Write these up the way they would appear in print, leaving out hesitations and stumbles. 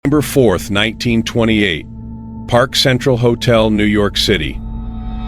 November 4th, 1928, Park Central Hotel, New York City.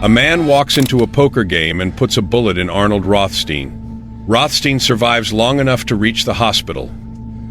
A man walks into a poker game and puts a bullet in Arnold Rothstein. Rothstein survives long enough to reach the hospital,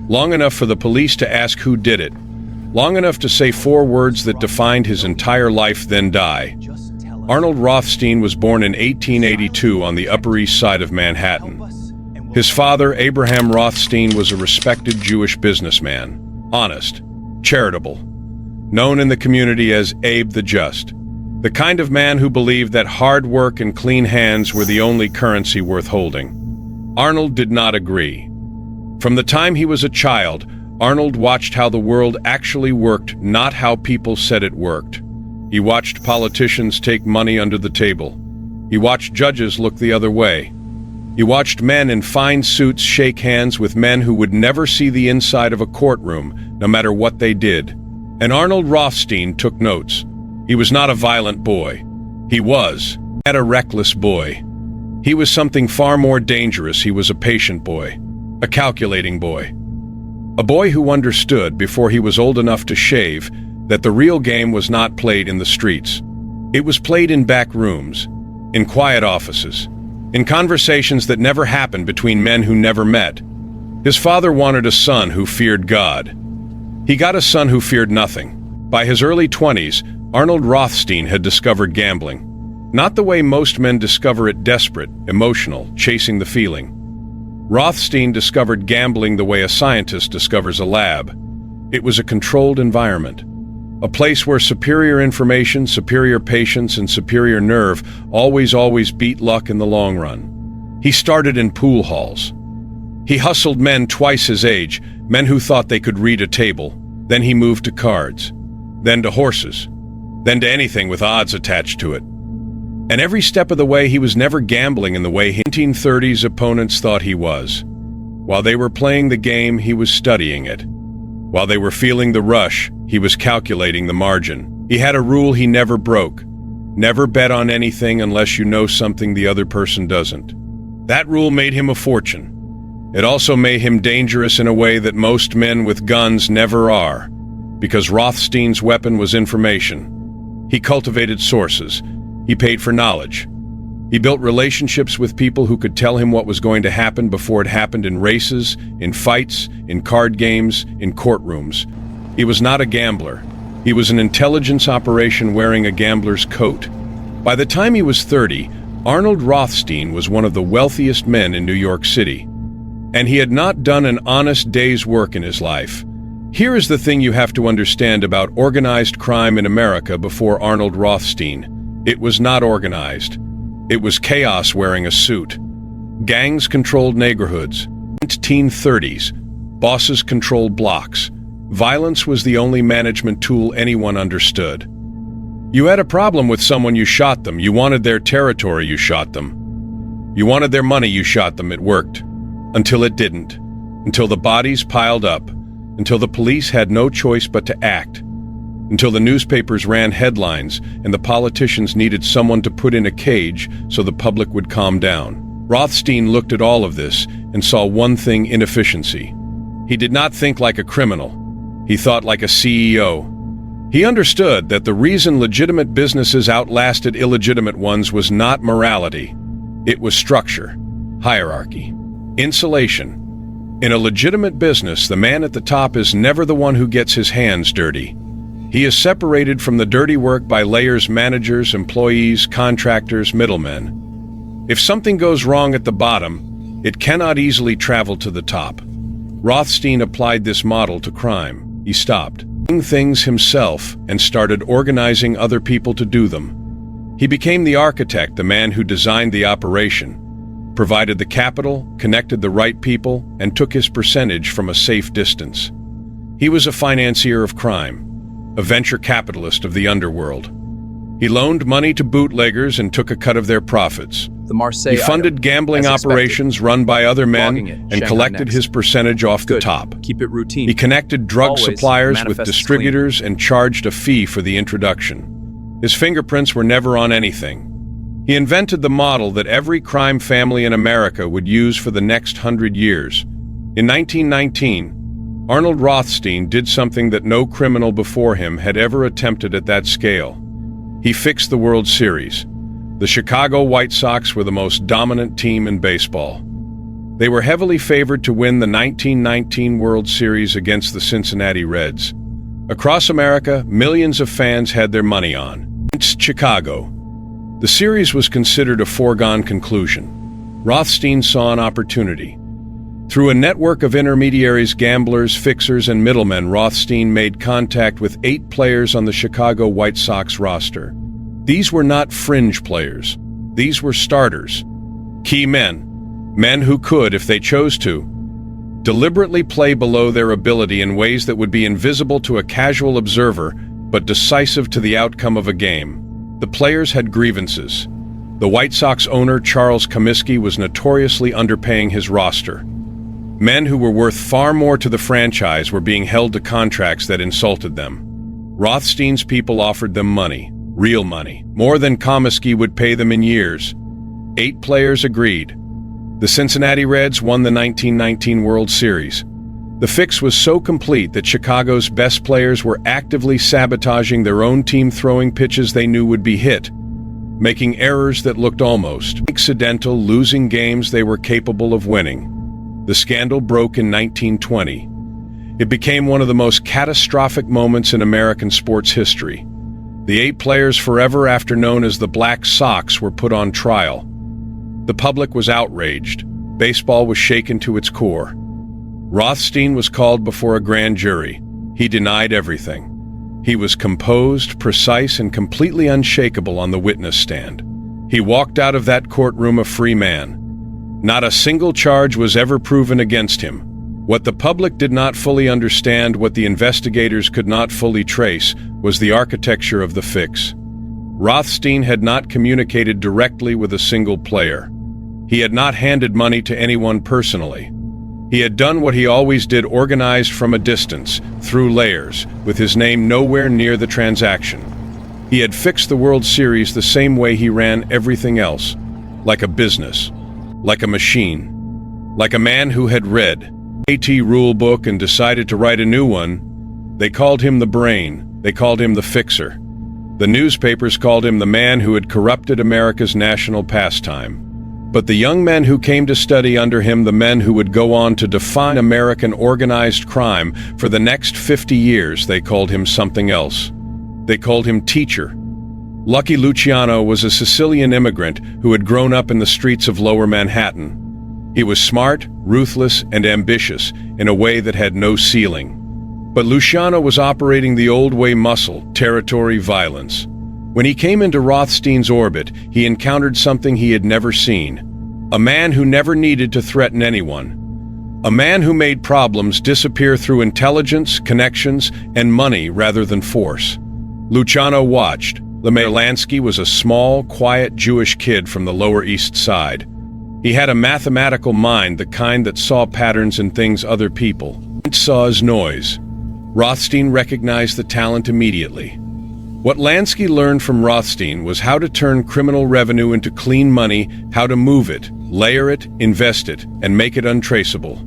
long enough for the police to ask who did it, long enough to say 4 words that defined his entire life, then die. Arnold Rothstein was born in 1882 on the Upper East Side of Manhattan. His father, Abraham Rothstein, was a respected Jewish businessman, honest, charitable, known in the community as Abe the Just, the kind of man who believed that hard work and clean hands were the only currency worth holding. Arnold did not agree. From the time he was a child, Arnold watched how the world actually worked, not how people said it worked. He watched politicians take money under the table. He watched judges look the other way. He watched men in fine suits shake hands with men who would never see the inside of a courtroom, no matter what they did. And Arnold Rothstein took notes. He was not a violent boy. He was a reckless boy. He was something far more dangerous. He was a patient boy, a calculating boy. A boy who understood, before he was old enough to shave, that the real game was not played in the streets. It was played in back rooms, in quiet offices, in conversations that never happened between men who never met. His father wanted a son who feared God. He got a son who feared nothing. By his early 20s, Arnold Rothstein had discovered gambling. Not the way most men discover it: desperate, emotional, chasing the feeling. Rothstein discovered gambling the way a scientist discovers a lab. It was a controlled environment. A place where superior information, superior patience, and superior nerve always beat luck in the long run. He started in pool halls. He hustled men twice his age, men who thought they could read a table. Then he moved to cards, then to horses, then to anything with odds attached to it. And every step of the way, he was never gambling in the way 1930s opponents thought he was. While they were playing the game, he was studying it. While they were feeling the rush, he was calculating the margin. He had a rule he never broke: never bet on anything unless you know something the other person doesn't. That rule made him a fortune. It also made him dangerous in a way that most men with guns never are, because Rothstein's weapon was information. He cultivated sources. He paid for knowledge. He built relationships with people who could tell him what was going to happen before it happened, in races, in fights, in card games, in courtrooms. He was not a gambler. He was an intelligence operation wearing a gambler's coat. By the time he was 30, Arnold Rothstein was one of the wealthiest men in New York City. And he had not done an honest day's work in his life. Here is the thing you have to understand about organized crime in America before Arnold Rothstein. It was not organized. It was chaos wearing a suit. Gangs controlled neighborhoods. 1930s. Bosses controlled blocks. Violence was the only management tool anyone understood. You had a problem with someone, you shot them. You wanted their territory, you shot them. You wanted their money, you shot them. It worked. Until it didn't. Until the bodies piled up. Until the police had no choice but to act. Until the newspapers ran headlines and the politicians needed someone to put in a cage so the public would calm down. Rothstein looked at all of this and saw one thing: inefficiency. He did not think like a criminal. He thought like a CEO. He understood that the reason legitimate businesses outlasted illegitimate ones was not morality. It was structure, hierarchy, insulation. In a legitimate business, the man at the top is never the one who gets his hands dirty. He is separated from the dirty work by layers: managers, employees, contractors, middlemen. If something goes wrong at the bottom, it cannot easily travel to the top. Rothstein applied this model to crime. He stopped doing things himself and started organizing other people to do them. He became the architect, the man who designed the operation, provided the capital, connected the right people, and took his percentage from a safe distance. He was a financier of crime, a venture capitalist of the underworld. He loaned money to bootleggers and took a cut of their profits. He funded gambling operations run by other men and collected his percentage off the top. Keep it routine. He connected drug suppliers with distributors and charged a fee for the introduction. His fingerprints were never on anything. He invented the model that every crime family in America would use for the next 100 years. In 1919, Arnold Rothstein did something that no criminal before him had ever attempted at that scale. He fixed the World Series. The Chicago White Sox were the most dominant team in baseball. They were heavily favored to win the 1919 World Series against the Cincinnati Reds. Across America, millions of fans had their money on Chicago. The series was considered a foregone conclusion. Rothstein saw an opportunity. Through a network of intermediaries, gamblers, fixers, and middlemen, Rothstein made contact with 8 players on the Chicago White Sox roster. These were not fringe players. These were starters. Key men. Men who could, if they chose to, deliberately play below their ability in ways that would be invisible to a casual observer, but decisive to the outcome of a game. The players had grievances. The White Sox owner, Charles Comiskey, was notoriously underpaying his roster. Men who were worth far more to the franchise were being held to contracts that insulted them. Rothstein's people offered them money, real money, more than Comiskey would pay them in years. 8 players agreed. The Cincinnati Reds won the 1919 World Series. The fix was so complete that Chicago's best players were actively sabotaging their own team, throwing pitches they knew would be hit, making errors that looked almost accidental, losing games they were capable of winning. The scandal broke in 1920. It became one of the most catastrophic moments in American sports history. The 8 players forever after known as the Black Sox were put on trial. The public was outraged. Baseball was shaken to its core. Rothstein was called before a grand jury. He denied everything. He was composed, precise, and completely unshakable on the witness stand. He walked out of that courtroom a free man. Not a single charge was ever proven against him. What the public did not fully understand, what the investigators could not fully trace, was the architecture of the fix. Rothstein had not communicated directly with a single player. He had not handed money to anyone personally. He had done what he always did, organized from a distance, through layers, with his name nowhere near the transaction. He had fixed the World Series the same way he ran everything else, like a business, like a machine, like a man who had read AT rule book and decided to write a new one. They called him the brain. They called him the fixer. The newspapers called him the man who had corrupted America's national pastime. But the young men who came to study under him, the men who would go on to define American organized crime for the next 50 years, they called him something else. They called him teacher. Lucky Luciano was a Sicilian immigrant who had grown up in the streets of Lower Manhattan. He was smart, ruthless, and ambitious in a way that had no ceiling. But Luciano was operating the old way muscle, territory, violence. When he came into Rothstein's orbit, he encountered something he had never seen. A man who never needed to threaten anyone. A man who made problems disappear through intelligence, connections, and money rather than force. Luciano watched. Lansky was a small, quiet Jewish kid from the Lower East Side. He had a mathematical mind, the kind that saw patterns in things other people saw as noise. Rothstein recognized the talent immediately. What Lansky learned from Rothstein was how to turn criminal revenue into clean money, how to move it, layer it, invest it, and make it untraceable.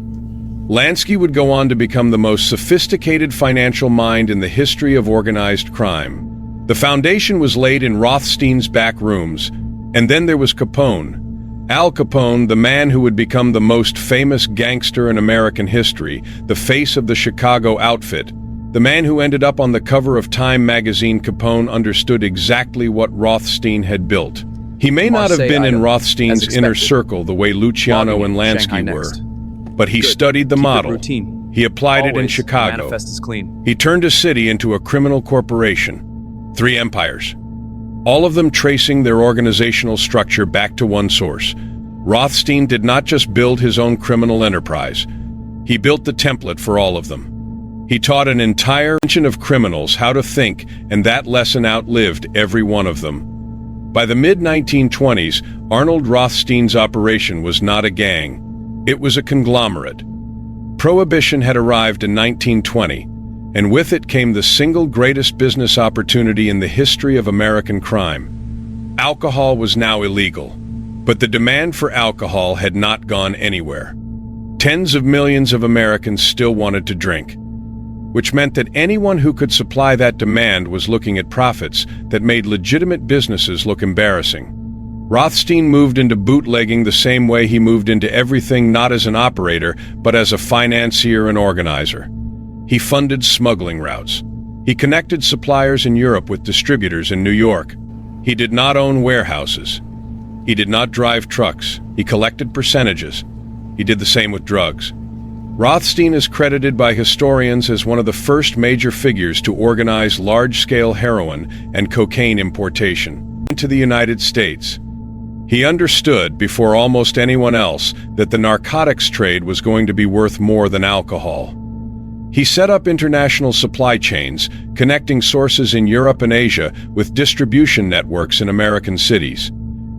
Lansky would go on to become the most sophisticated financial mind in the history of organized crime. The foundation was laid in Rothstein's back rooms, and then there was Capone. Al Capone, the man who would become the most famous gangster in American history, the face of the Chicago outfit, the man who ended up on the cover of Time magazine. Capone understood exactly what Rothstein had built. He may not have been in Rothstein's inner circle the way Luciano and Lansky were, but he studied the model. He applied it in Chicago. He turned a city into a criminal corporation. 3 empires. All of them tracing their organizational structure back to one source. Rothstein did not just build his own criminal enterprise. He built the template for all of them. He taught an entire generation of criminals how to think, and that lesson outlived every one of them. By the mid-1920s, Arnold Rothstein's operation was not a gang. It was a conglomerate. Prohibition had arrived in 1920, and with it came the single greatest business opportunity in the history of American crime. Alcohol was now illegal, but the demand for alcohol had not gone anywhere. Tens of millions of Americans still wanted to drink, which meant that anyone who could supply that demand was looking at profits that made legitimate businesses look embarrassing. Rothstein moved into bootlegging the same way he moved into everything, not as an operator, but as a financier and organizer. He funded smuggling routes. He connected suppliers in Europe with distributors in New York. He did not own warehouses. He did not drive trucks. He collected percentages. He did the same with drugs. Rothstein is credited by historians as one of the first major figures to organize large-scale heroin and cocaine importation into the United States. He understood, before almost anyone else, that the narcotics trade was going to be worth more than alcohol. He set up international supply chains, connecting sources in Europe and Asia with distribution networks in American cities.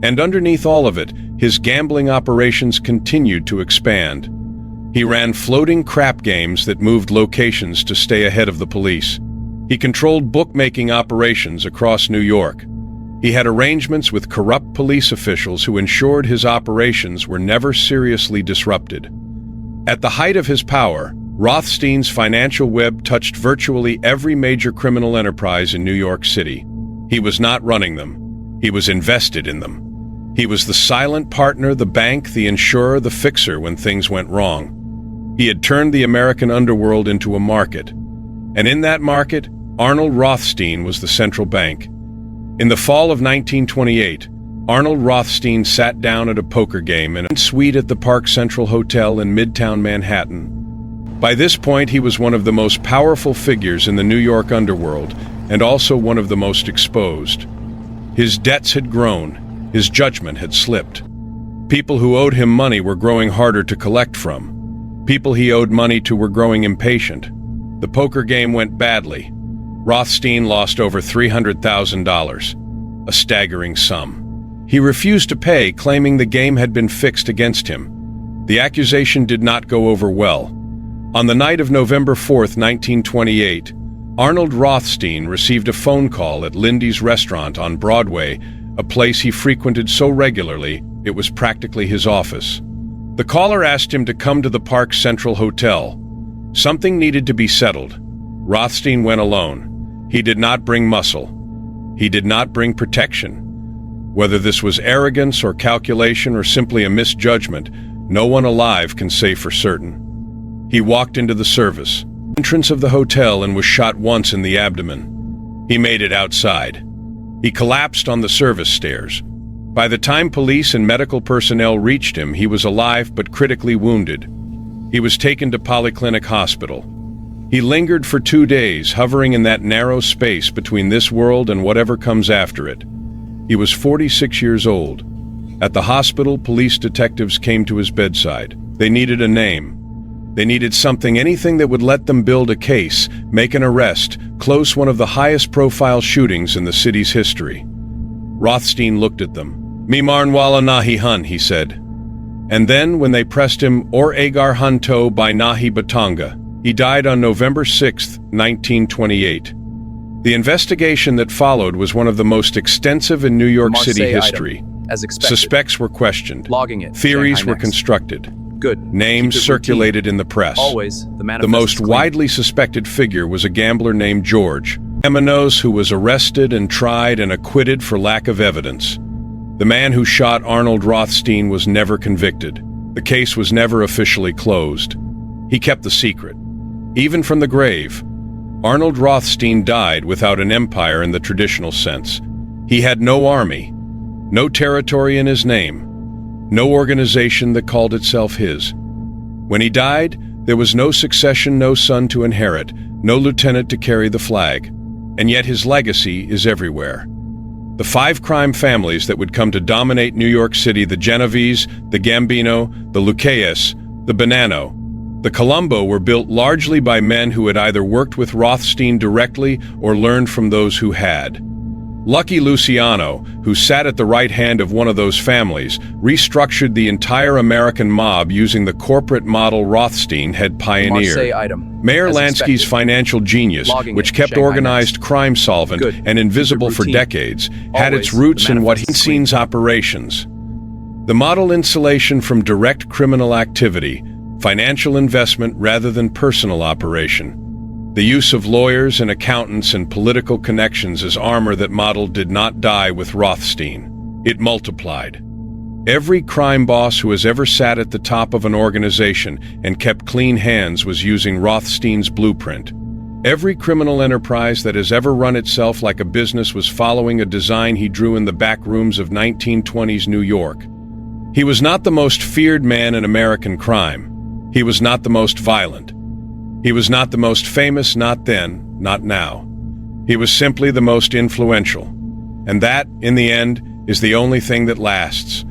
And underneath all of it, his gambling operations continued to expand. He ran floating crap games that moved locations to stay ahead of the police. He controlled bookmaking operations across New York. He had arrangements with corrupt police officials who ensured his operations were never seriously disrupted. At the height of his power, Rothstein's financial web touched virtually every major criminal enterprise in New York City. He was not running them. He was invested in them. He was the silent partner, the bank, the insurer, the fixer when things went wrong. He had turned the American underworld into a market. And in that market, Arnold Rothstein was the central bank. In the fall of 1928, Arnold Rothstein sat down at a poker game in a suite at the Park Central Hotel in Midtown Manhattan. By this point, he was one of the most powerful figures in the New York underworld, and also one of the most exposed. His debts had grown. His judgment had slipped. People who owed him money were growing harder to collect from. People he owed money to were growing impatient. The poker game went badly. Rothstein lost over $300,000, a staggering sum. He refused to pay, claiming the game had been fixed against him. The accusation did not go over well. On the night of November 4th, 1928, Arnold Rothstein received a phone call at Lindy's restaurant on Broadway, a place he frequented so regularly it was practically his office. The caller asked him to come to the Park Central Hotel. Something needed to be settled. Rothstein went alone. He did not bring muscle. He did not bring protection. Whether this was arrogance or calculation or simply a misjudgment, no one alive can say for certain. He walked into the service, entrance of the hotel, and was shot once in the abdomen. He made it outside. He collapsed on the service stairs. By the time police and medical personnel reached him, he was alive but critically wounded. He was taken to Polyclinic Hospital. He lingered for 2 days, hovering in that narrow space between this world and whatever comes after it. He was 46 years old. At the hospital, police detectives came to his bedside. They needed a name. They needed something, anything that would let them build a case, make an arrest, close one of the highest profile shootings in the city's history. Rothstein looked at them. "Me marnwala nahi hun," he said. And then, when they pressed him, "Or agar hunto by nahi batanga," he died on November 6, 1928. The investigation that followed was one of the most extensive in New York City history. As expected. Suspects were questioned. Logging it. Theories were constructed. Good. Names circulated in the press. Always. The most widely suspected figure was a gambler named George Emanos, who was arrested and tried and acquitted for lack of evidence. The man who shot Arnold Rothstein was never convicted. The case was never officially closed. He kept the secret. Even from the grave, Arnold Rothstein died without an empire in the traditional sense. He had no army, no territory in his name, no organization that called itself his. When he died, there was no succession, no son to inherit, no lieutenant to carry the flag. And yet his legacy is everywhere. The 5 crime families that would come to dominate New York City, the Genovese, the Gambino, the Lucchese, the Bonanno, the Colombo, were built largely by men who had either worked with Rothstein directly or learned from those who had. Lucky Luciano, who sat at the right hand of one of those families, restructured the entire American mob using the corporate model Rothstein had pioneered. Meyer Lansky's financial genius, which kept organized crime solvent and invisible for decades, had its roots in what he scenes operations. The model insulation from direct criminal activity, Financial investment rather than personal operation. The use of lawyers and accountants and political connections as armor that model did not die with Rothstein. It multiplied. Every crime boss who has ever sat at the top of an organization and kept clean hands was using Rothstein's blueprint. Every criminal enterprise that has ever run itself like a business was following a design he drew in the back rooms of 1920s New York. He was not the most feared man in American crime. He was not the most violent. He was not the most famous, not then, not now. He was simply the most influential. And that, in the end, is the only thing that lasts.